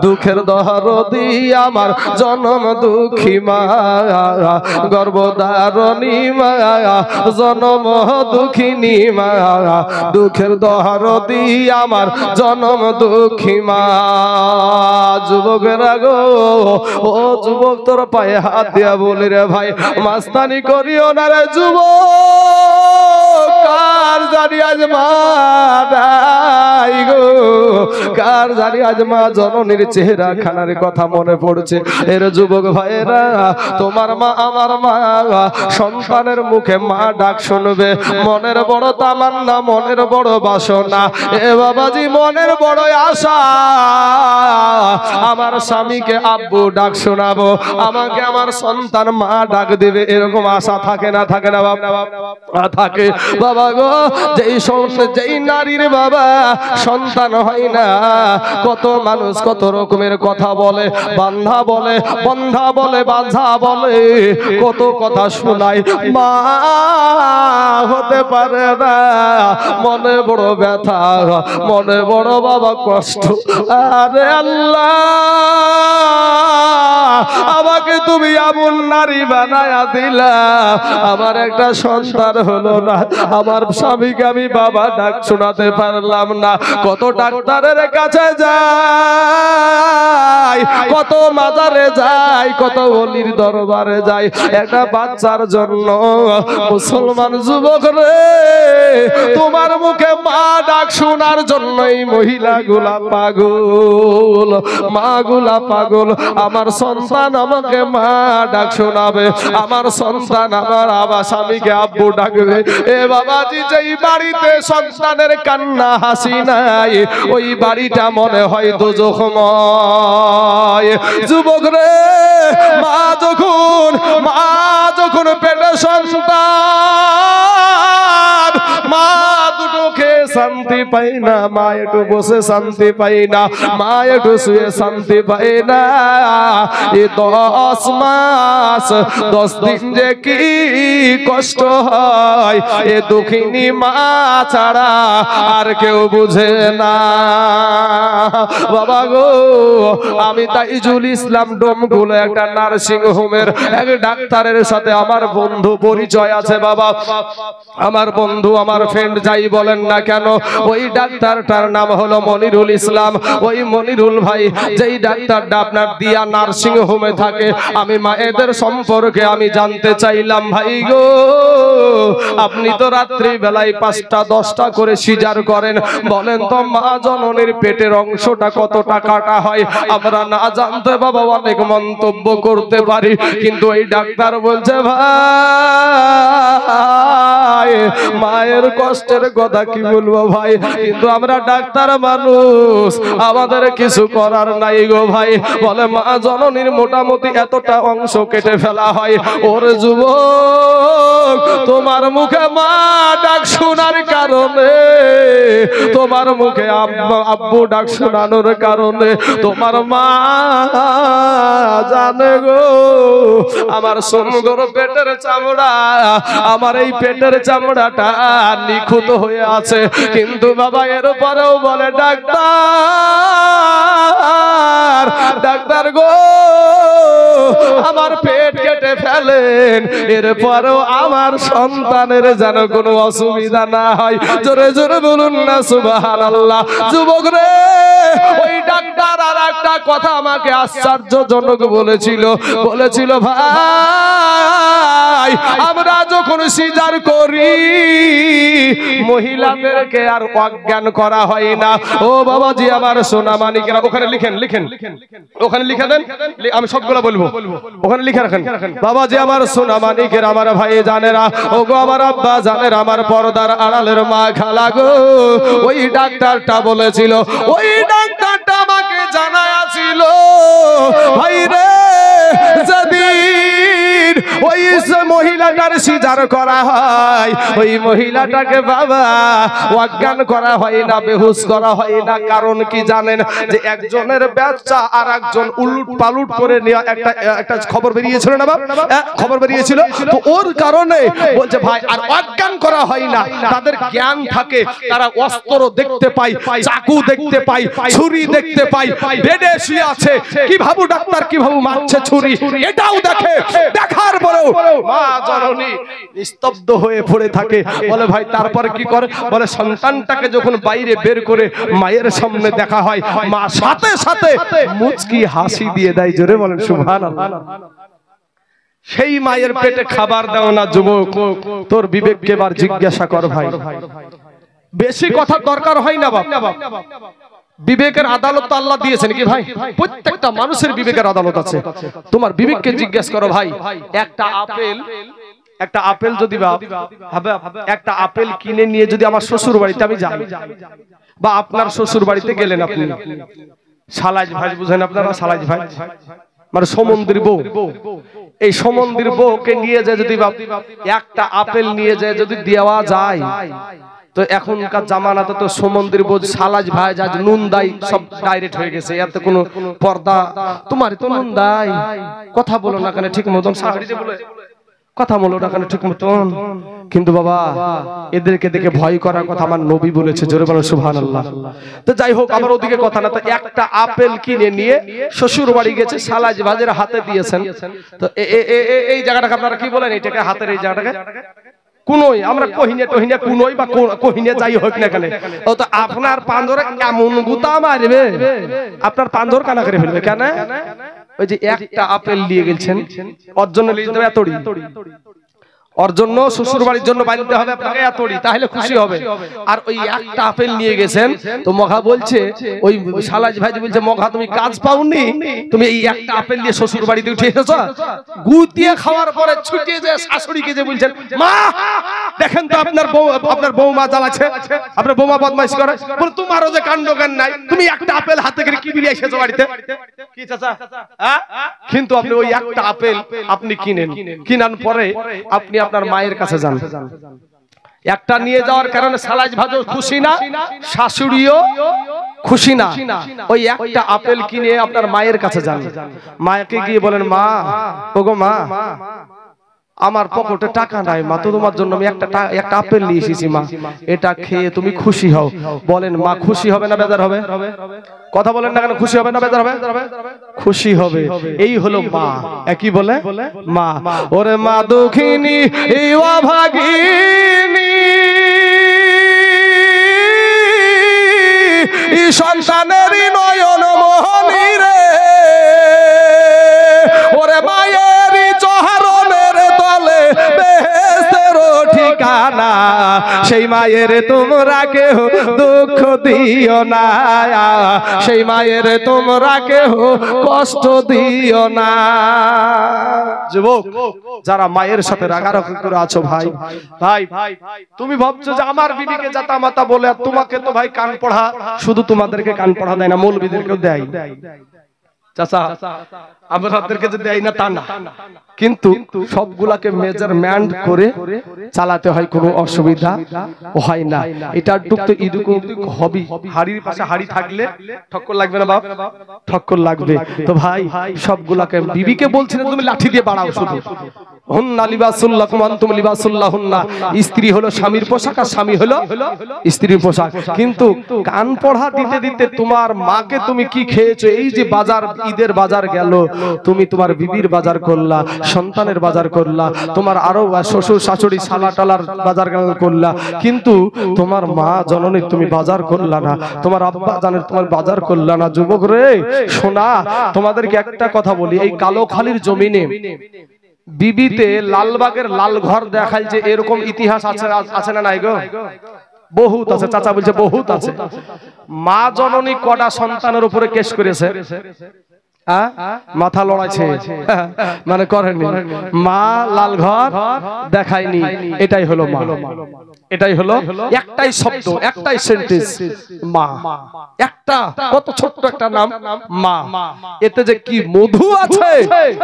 দুঃখের দরদি আমার জনম দুঃখী মা, গর্ভধারণী মা জনম দুঃখিনী মা, দুঃখের দরদি আমার জনম দুঃখী মা। যুবকেরা গো, ও যুবক তোর পায়ে হাত দিয়া বলি রে ভাই, মাস্তানি করিও না রে যুবক, কার জানি আজ মা নাই গো, কার জানি আজ মা জননীর চেহারা খানার কথা মনে পড়ছে। এর যুবক ভাইরা, তোমার মা আমার মা, সন্তানের মুখে মা ডাক শুনবে, মনের বড় তামান্না, মনের বড় বাসনা, এ বাবাজি মনের বড় আশা, আমার স্বামীকে আব্বু ডাক শোনাবো, আমাকে আমার সন্তান মা ডাক দেবে, এরকম আশা থাকে না? থাকে না বাবা? থাকে বাবা গো। যেই নারীর বাবা সন্তান হয় না, কত মানুষ কত রকমের কথা বলে, বান্ধা বলে, বন্ধা বলে, বাঁধা বলে, কত কথা শোনায়, মা হতে পারে না, মনে বড় ব্যথা, মনে বড় বাবা কষ্ট। আরে আল্লাহ, আমাকে তুমি এমন নারী বানায়া দিলা, আমার একটা সন্তান হলো না, আমার স্বামীকে আমি বাবা ডাক শোনাতে পারলাম না। কত ডাক্তারের কাছে যাই, কত মাজারে যাই, কত ওলির দরবারে যাই, একটা বাচ্চার জন্য। মুসলমান যুবক রে, তোমার মুখে মা ডাক শোনার জন্যই মহিলাগুলা পাগল, মাগুলা পাগল। আমার সন্তান আমাকে মা ডাক শোনাবে, আমার সন্তান আমার আবার স্বামীকে আব্বু ডাকবে। এ বাবাজি, যেই বাড়িতে সন্তানের কান্না হাসি নাই, ওই বাড়িটা মনে হয় দোজখময়। যুবক রে, মা যখন পেটে সন্তান, মা দুটো খেয়ে শান্তি পাই না, মা একটু বসে শান্তি পাই না, মা একটু শুয়ে শান্তি পাই না। এই 10 মাস 10 দিন যে কি কষ্ট হয়, এ দুঃখিনী মা ছাড়া আর কেউ বুঝে না। বাবা গো, আমি তাইজুল ইসলাম ডোমগুলো একটা নার্সিং হোমের এক ডাক্তারের সাথে আমার বন্ধু পরিচয় আছে বাবা। আমার বন্ধু, আমার ফ্রেন্ড যাই বলেন না কেন, ওই ডাক্তারটার নাম হলো মনিরুল ইসলাম। ওই মনিরুল ভাই যেই ডাক্তারটা আপনার দিয়া নার্সিং হোমে থাকে, আমি মায়েদের সম্পর্কে আমি জানতে চাইলাম, ভাই গো আপনি তো রাত্রি বেলায় 5টা 10টা করে সিজার করেন, বলেন তো মা জননীর পেটের অংশটা কতটা কাটা হয়? আমরা না জানতে বাবা অনেক মন্তব্য করতে পারি, কিন্তু এই ডাক্তার বলছে ভাই ভাই, মায়ের কষ্টের কথা কি বলবো ভাই, কিন্তু আমরা ডাক্তার মানুষ, আমাদের কিছু করার নাই গো ভাই। বলে মা জননীর মোটামুটি এতটা অংশ কেটে ফেলা হয়। ওর যুবক, তোমার মুখে মা ডাক শোনার কারণে, তোমার মুখে আব্বু ডাক শোনানোর কারণে তোমার মা জানে গো আমার সুন্দর পেটের চামড়া, আমার এই পেটের চামড়াটা নিখুঁত হয়ে আছে। কিন্তু বাবা এরপরেও বলে ডাক্তার, ডাক্তার গো আমার পেট কেটে ফেলেন, এরপরেও আমার সন্তানের যেন কোনো অসুবিধা না হয়। জোরে জোরে বলুন না সুবহানাল্লাহ। যুবক রে, ওই ডাক্তার আর একটা কথা আমাকে আশ্চর্যজনক বলেছিল, বলেছিল ভাই আমরা যখন সিজার করি মহিলাদেরকে আর অজ্ঞান করা হয় না। ও বাবাজি আমার সোনা মানিকেরা, ওখানে লিখেন লিখেন ওখানে লিখে দেন, আমি সবগুলো বলবো, ওখানে লিখে রাখেন। বাবাজি আমার সোনা মানিকের, আমার ভাই জানেরা, ও গো আমার আব্বা জানেরা, আমার পর্দার আড়ালের মা খালা গো, ওই ডাক্তারটা বলেছিল, ওই ডাক্তারটা আমাকে জানাইছিল ভাই রে, যেদিন ওই মহিলাটার সিজার করা হয় ওই মহিলাটাকে বাবা অজ্ঞান করা হয় না, বেহুশ করা হয় না। কারণ কি জানেন? যে একজনের বাচ্চা আর একজন উলট পালট করে নেওয়া একটা খবর বেরিয়েছিল না বাবা, খবর বেরিয়েছিল, তো ওর কারণে বলছে ভাই আর অজ্ঞান করা হয় না, তাদের জ্ঞান থাকে, তারা অস্ত্র দেখতে পায়, চাকু দেখতে পায়, ছুরি দেখতে পায়, বেডে শুয়ে আছে, কি ভাবু ডাক্তার কি ভাবু মারছে ছুরি, এটাও দেখে। দেখার পরেও মা জননী স্তব্ধ হয়ে পড়ে থাকে। বলে ভাই তারপর কি করে? বলে সন্তানটাকে যখন বাইরে বের করে মায়ের সামনে দেখা হয়, মা সাথে সাথে মুচকি হাসি দিয়ে দেয়। জোরে বলেন সুবহানাল্লাহ। সেই মায়ের পেটে খাবার দাও না যুবক, তোর বিবেককে এবার জিজ্ঞাসা কর ভাই। বেশি কথা দরকার হয় না বাপ, বিবেকের আদালত তো আল্লাহ দিয়েছেন কি ভাই? প্রত্যেকটা মানুষের বিবেকের আদালত আছে। তোমার বিবেককে জিজ্ঞেস করো ভাই। একটা আপেল যদি একটা আপেল কিনে নিয়ে যদি আমার শ্বশুর বাড়িতে আমি যাই, বা আপনার শ্বশুর বাড়িতে গেলেন, আপনি সালাজ ভাই বুঝেন আপনারা, সালাজ ভাই মানে সমন্দির বউ, এই সমন্দির বউকে নিয়ে যায় যদি একটা আপেল নিয়ে যায় যদি দেওয়া যায়, তো এখনকার জামানাতে তো সমন্দির বোঝ সালাজ ভাই যা নুন দাই সব ডাইরেক্ট হয়ে গেছে, এত কোনো পর্দা। তোমার তো নুন দাই, কথা বলো না কেন ঠিক মতন, কথা বলো না কেন ঠিক মতন। কিন্তু বাবা এদেরকে দেখে ভয় করার কথা আমার নবী বলেছে। জোরে বলো সুবহানাল্লাহ। তো যাই হোক, আমার ওদিকে কথা না, তো একটা আপেল কিনে নিয়ে শ্বশুর বাড়ি গেছে, সালাজ ভাজের হাতে দিয়েছেন। তো এই জায়গাটাকে আপনারা কি বলেন? এটাকে হাতের এই জায়গাটাকে কুনই, আমরা কহিনে টহিনে কুনই বা কহিনে যাই হোক না কেন, ও তো আপনার পাঁজরে এমন গুতা মারবে, আপনার পাঁজর কানা করে ফেলবে। কেন? ওই যে একটা আপেল নিয়ে গেছেন, ওর জন্য নিয়ে যাবে এতড়ি, ওর জন্য শ্বশুর বাড়ির জন্য বাঁধতে হবে আপনাকে এতড়ি, তাহলে খুশি হবে। আর ওই একটা আপেল নিয়ে গেছেন, তো মঘা বলছে, ওই সালাজ ভাই বলছে, মঘা তুমি কাজ পাওনি, তুমি এই একটা আপেল নিয়ে শ্বশুর বাড়িতে উঠে এসেছো। গুতিয়ে খাওয়ার পরে ছুটিয়ে যায় শাশুড়িকে যে বলছেন, মা দেখেন তো আপনার বৌমা জ্বালাচ্ছে, আপনার বৌমা বদমাইশ করে, বলে তোমারও যে কাণ্ড জ্ঞান নাই, তুমি একটা আপেল হাতে করে কি বিলিয়ে এসেছো বাড়িতে, কি চাচা? কিন্তু আপনি ওই একটা আপেল আপনি কিনার পরে আপনি আপনার মায়ের কাছে যান, একটা নিয়ে যাওয়ার কারণে সালাজ ভাজও খুশি না, শাশুড়িও খুশি না। ওই একটা আপেল কিনে আপনার মায়ের কাছে যান, মাকে গিয়ে বলেন, মা ওগো মা, আমার পকেটে টাকা নাই মা, তো তোমার জন্য আমি একটা আপেল নিয়ে এসেছি মা, এটা খেয়ে তুমি খুশি হও। বলেন মা খুশি হবে না বেজার হবে? কথা বলেন না কেন, খুশি হবে না বেজার হবে? খুশি হবে। এই হলো মা। একই বলে মা। ওরে মা দুঃখিনী এই অভাগিনী, এই সন্তানেরই নয়ন মোহনী রে, ওরে মায়েরই চরণের তলে বেহেশতের ঠিকানা, সেই মায়ের তোমরা কেউ দুঃখ দিও না, সেই মায়ের তোমরা কেউ কষ্ট দিও না। যুবক যারা মায়ের সাথে রাগারাগি করে আছো ভাই ভাই তুমি ভাবছো যে আমার বিবিকে জাতা মাতা বলে, আর তোমাকে তো ভাই কান পড়া, শুধু তোমাদেরকে কান পড়া দেয় না, মৌলবীদেরকেও দেয়। চাচা আমাদেরকে যে দেয় না তা না, কিন্তু সবগুলাকে মেজারমেন্ট করে চালাতে হয়, কোনো অসুবিধা হয় না। এটা টুক তো ইদুকু হবি, হাড়ির পাশে হাড়ি থাকলে ঠক্কর লাগবে না বাপ, ঠক্কর লাগবে। তো ভাই সবগুলাকে বিবিকে বলছি না তুমি লাঠি দিয়ে বাড়াও, শুধু হুন্না লিবাসুল লাকুম আনতুম লিবাসুল লাহুন্না, স্ত্রী হলো স্বামীর পোশাক আর স্বামী হলো স্ত্রীর পোশাক। কিন্তু কান পড়া দিতে দিতে তোমার মাকে তুমি কি খেয়েছো, এই যে বাজার, ঈদের বাজার গেল, তুমি তোমার বিবির বাজার করলা, সন্তানের বাজার করলা, তোমার আরো শ্বশুর শাশুড়ি শালা টালার বাজার করলা, কিন্তু তোমার মা জননীর তুমি বাজার করলা না, তোমার আব্বা জানের তোমার বাজার করলা না। যুবক রে শোনা, তোমাদেরকে একটা কথা বলি, এই কালোখালীর জমিনে বিবিতে লালবাগের লাল ঘর দেখায় যে এরকম ইতিহাস আছে, আছে না নাই গো? বহুত আছে। চাচা বলছে বহুত আছে। মা জননী কটা সন্তানের উপরে কেস করেছে, মাথা লড়াইছে, মানে করেনি, মা লাল ঘর দেখায়নি। এটাই হলো মা, এটাই হলো একটাই শব্দ, একটাই সেন্টেন্স, মা। একটা কত ছোট্ট একটা নাম মা, এতে যে কি মধু আছে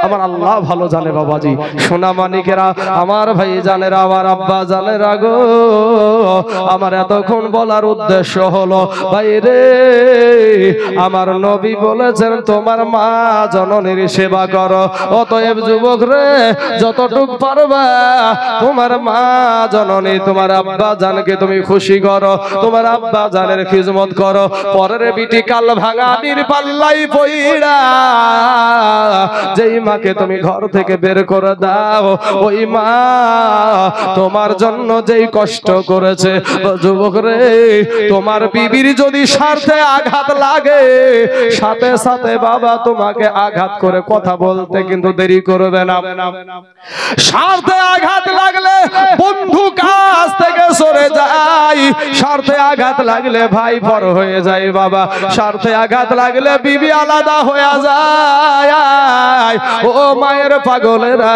আমার আল্লাহ ভালো জানে। বাবাজি সোনা মানিকেরা, আমার ভাই জানেরা, আমার আব্বা জানেরা গো, আমার এতক্ষণ বলার উদ্দেশ্য হলো ভাই রে, আমার নবী বলেছেন তোমার মা জননীর সেবা করো। অতএব যুবক রে, যতটুক পারবা তোমার মা জননী, তোমার আব্বা জানকে তুমি খুশি করো, তোমার আব্বা জানের খিদমত করো। পরের বিটি কাল ভাঙানির পাল্লাই পইড়া যেই মাকে তুমি ঘর থেকে বের করে দাও, ওই মা তোমার জন্য যেই কষ্ট করেছে, যুবক রে তোমার বিবির যদি স্বার্থে আঘাত লাগে, সাথে সাথে বাবা তোমাকে আঘাত করে কথা বলতে কিন্তু দেরি করবে না। স্বার্থে আঘাত লাগলে বন্ধু কাছ থেকে সরে যায়, স্বার্থে আঘাত লাগলে ভাই পর হয়ে যায় বাবা, স্বার্থে আঘাত লাগলে বিবি আলাদা হয়ে যায়। ও মায়ের পাগলেরা,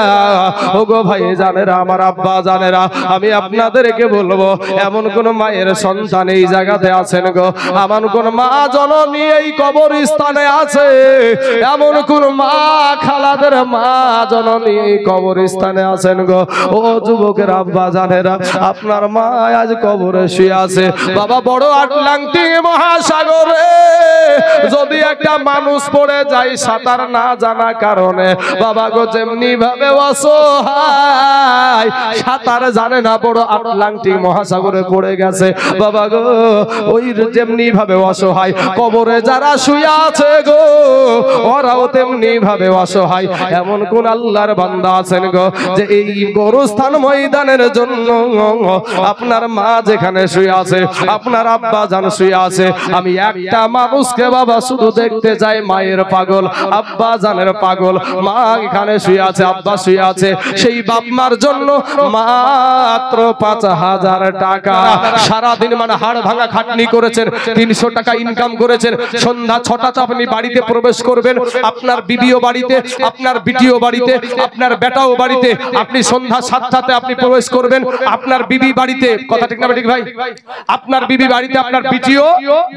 ও গো ভাই জানেরা, আমার আব্বা জানেরা, আমি আপনাদেরকে বলবো, এমন কোন মায়ের সন্তান এই জায়গাতে আছেন গো, এমন কোন মা জননী এই কবরস্থানে আছে, এমন কোন মা খালাদের মা জননী এই কবরস্থানে আছেন গো। ও যুবকের আব্বা জানেরা, আপনার মা আজ কবরে শুয়ে আছে। বাবা বড় আটলান্টিক মহাসাগরে যদি একটা মানুষ পড়ে যায় সাঁতার না জানা কারণে, বাবা গো যেমনি ভাবে অসহায়, সাঁতার জানে না, বড় আটলান্টিক মহাসাগরে পড়ে গেছে বাবা গো, ওই যেমনি ভাবে অসহায় কবরে যারা শুয়ে আছে গো, ওরাও তেমনি ভাবে অসহায়। এমন কোন আল্লাহর বান্দা আছেন গো যে এই গোরস্থান ময়দানের জন্য আপনার মা যেখানে শুয়ে আছে, আপনার আব্বা জান শুয়ে আছে, আমি একটা মানুষকে বাবা শুধু দেখতে যাই, মায়ের পাগল, আব্বা জানের পাগল, মা এখানে শুয়ে আছে, আব্বা শুয়ে আছে, সেই বাপ মার জন্য মাত্র ৫,০০০ টাকা সারাদিন মানে হাড় ভাঙা খাটনি করেছেন, ৩০০ টাকা ইনকাম করেছেন। সন্ধ্যা ৬টাতে আপনি বাড়িতে প্রবেশ করবেন, আপনার বিবিও বাড়িতে, আপনার বিটিও বাড়িতে, আপনার বেটাও বাড়িতে, আপনি সন্ধ্যা ৭টাতে আপনি প্রবেশ করবেন, আপনার বিবি বাড়িতে, কথা ঠিক না ঠিক ভাই? আপনার বিবি বাড়িতে, আপনার বিটিও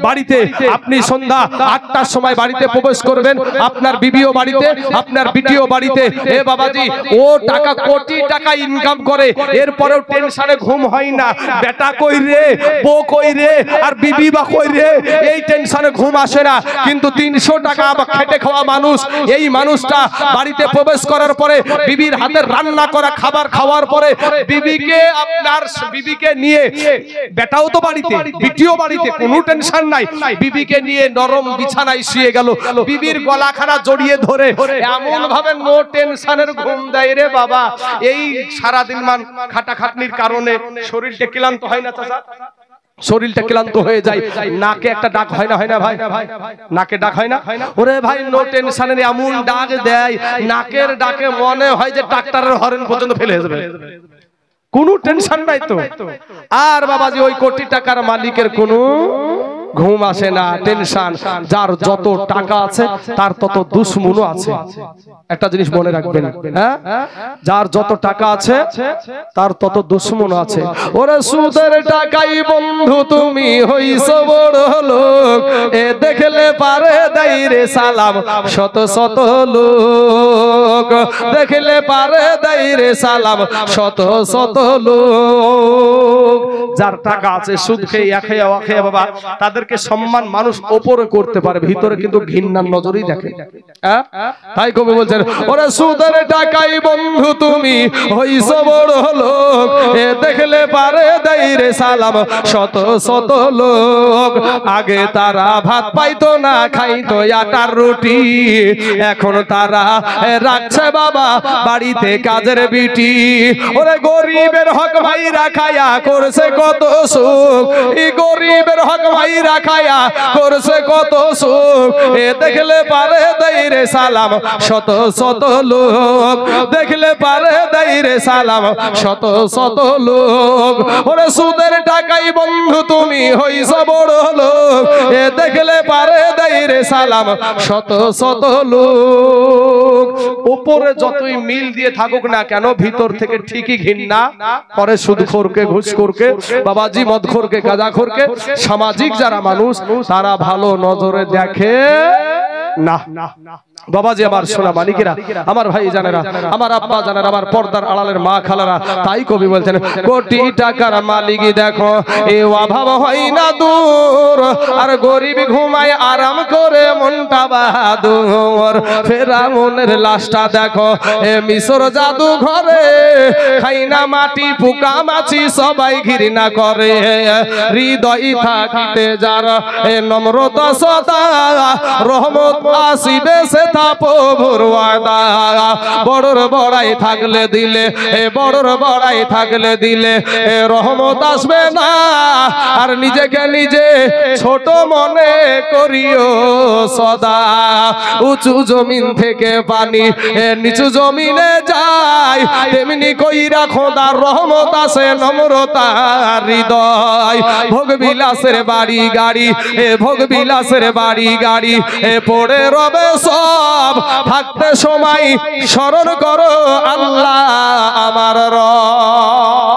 বাড়িতে, আপনি সন্ধ্যা ৮টার সময় বাড়িতে প্রবেশ করবেন, আপনার বিবিও বাড়িতে, আপনার বিটিও বাড়িতে। এ বাবাজি, ও টাকা কোটি টাকা ইনকাম করে, এরপরেও টেনশনে ঘুম হয় না, বেটা কই রে, বউ কই রে, আর বিবি বা কই রে, এই টেনশনে ঘুম আসে না। কিন্তু ৩০০ টাকা খেটে খাওয়া মানুষ, এই মানুষটা বাড়িতে প্রবেশ করার পরে, বিবির হাতের রান্না করা খাবার খাওয়ার পরে, বিবিকে আপনার বিবিকে নিয়ে, বেটাও তো বাড়িতে, বিটিও বাড়িতে, কোনো টেনশন নাই, বিবিকে নিয়ে নরম বিছানায় শুয়ে গেল, বিবির গলাখানা জড়িয়ে ধরে এমন ভাবে নো টেনশনের ঘুম দেয় রে বাবা। এই সারাদিন মান খাটাখাটনির কারণে শরীরটা ক্লান্ত হয় না চাচা? শরীরটা ক্লান্ত হয়ে যায়, নাকে একটা ডাক হয় না, হয় না ভাই? নাকে ডাক হয় না? ওরে ভাই নো টেনশনের এমন ডাক দেয়, নাকের ডাকে মনে হয় যে ডাক্তারের হরেন পর্যন্ত ফেলে যাবে। কোনো টেনশন নাই তো। আর বাবাজি ওই কোটি টাকার মালিকের কোনো ঘুম আসে না, টেনশন। যার যত টাকা আছে তার তত দুশ্মনও আছে। একটা জিনিস মনে রাখবেন, হ্যাঁ, যার যত টাকা আছে তার তত দুশ্মন আছে। ওরে সুদের টাকাই বন্ধু তুমি হইছো বড় লোক, এ দেখলে পারে দেই রে সালাম শত শত লোক, দেখলে পারে দেই রে সালাম শত শত লোক। যার টাকা আছে সুদ খেয়ে খেয়ে বাবা তাদেরকে সম্মান মানুষ ওপরে করতে পারে, ভিতরে কিন্তু ঘৃণার নজরেই দেখে। তাই কবি বলছেন ওরে সুদের টাকাই বন্ধু তুমি হইছো বড় লোক, এ দেখলে পারে দেই রে সালাম শত শত লোক। আগে তারা ভাত পাইতো না, খাইতো আটার রুটি, এখন তারা রাখছে বাবা বাড়িতে কাজের বিটি। ওরে গরিবের হক ভাই রাখায়া করছে কত সুখ, এই গরিবের হক ভাই রাখায়া করছে কত সুখ, এ দেখলে পারে দেই রে সালাম শত শত লোক, দেখলে পারে দেই রে সালাম শত শত লোক। ওরে সুদের টাকাই বন্ধু তুমি হইছো বড় লোক, এ দেখলে পারে দেই রে সালাম শত শত লোক। উপরে যতই মিল দিয়ে থাকুক না কেন ভিতর থেকে ঠিকই ঘৃণা করে সুদখোরকে, ঘুষখোরকে, বাবাজি মদখোরকে, গাঁজাখোরকে। সামাজিক যারা মানুষ তারা ভালো নজরে দেখে না। বাবাজি আমার সোনা মানিকেরা, আমার ভাই জানেরা, আমার আব্বা জানেরা, আমার পর্দার আড়ালের মা খালারা, তাই কবি বলছেন কোটি টাকার মালিক দেখো এ অভাব হয় না দূর, আর গরিব ঘুমায় আরাম করে মনটা বাহাদুর। ফেরাউনের লাশটা দেখো এ মিশর জাদু ঘরে, খাই না মাটি পোকা মাছি সবাই ঘৃণা করে। হৃদয় থাকিতে যার এ নম্রতা সদা, রহমত আসিবে সে প্রভুর ওয়াদা। বড়র বড়াই থাকলে দিলে, বড়র বড়াই থাকলে দিলে রহমত আসবে না, আর নিজেকে নিজে ছোট মনে করিও সদা। উঁচু জমিন থেকে পানি নিচু জমিনে যায়, তেমনি কইরা খোদার রহমত আসে নম্রতা হৃদয়। ভোগ বিলাসের বাড়ি গাড়ি, ভোগ বিলাসের বাড়ি গাড়ি পড়ে রবে সব, থাকতে সময় স্মরণ করো আল্লাহ আমার রব।